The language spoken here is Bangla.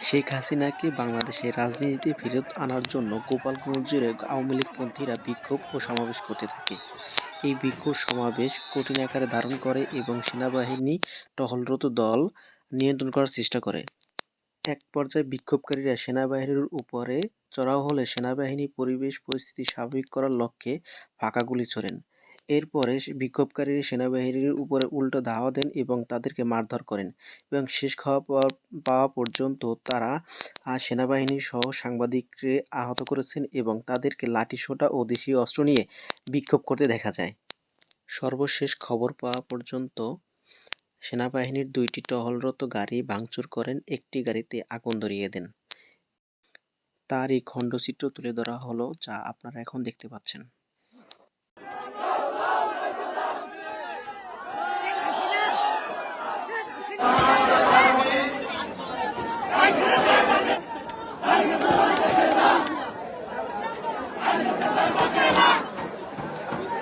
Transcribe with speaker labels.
Speaker 1: শেখ হাসিনাকে বাংলাদেশের রাজনীতিতে ফেরত আনার জন্য গোপালগঞ্জ জুড়ে আওয়ামী লীগপন্থীরা বিক্ষোভ ও সমাবেশ করতে থাকে। এই বিক্ষোভ সমাবেশ কঠিন আকারে ধারণ করে এবং সেনাবাহিনী টহলরত দল নিয়ন্ত্রণ করার চেষ্টা করে। এক পর্যায়ে বিক্ষোভকারীরা সেনাবাহিনীর উপরে চড়াও হলে সেনাবাহিনী পরিস্থিতি স্বাভাবিক করার লক্ষ্যে ফাঁকা গুলি ছোড়েন। এরপরে বিক্ষোভকারীরা সেনাবাহিনীর উপরে উল্টো ধাওয়া দেন এবং তাদেরকে মারধর করেন এবং শেষ পাওয়া পর্যন্ত তারা সেনাবাহিনী সহ সাংবাদিককে আহত করেছেন এবং তাদেরকে লাঠিসোঁটা ও দেশীয় অস্ত্র নিয়ে বিক্ষোভ করতে দেখা যায়। সর্বশেষ খবর পাওয়া পর্যন্ত সেনাবাহিনীর ২টি টহলরত গাড়ি ভাঙচুর করেন, একটি গাড়িতে আগুন ধরিয়ে দেন। তারই খণ্ডচিত্র তুলে ধরা হলো, যা আপনারা এখন দেখতে পাচ্ছেন।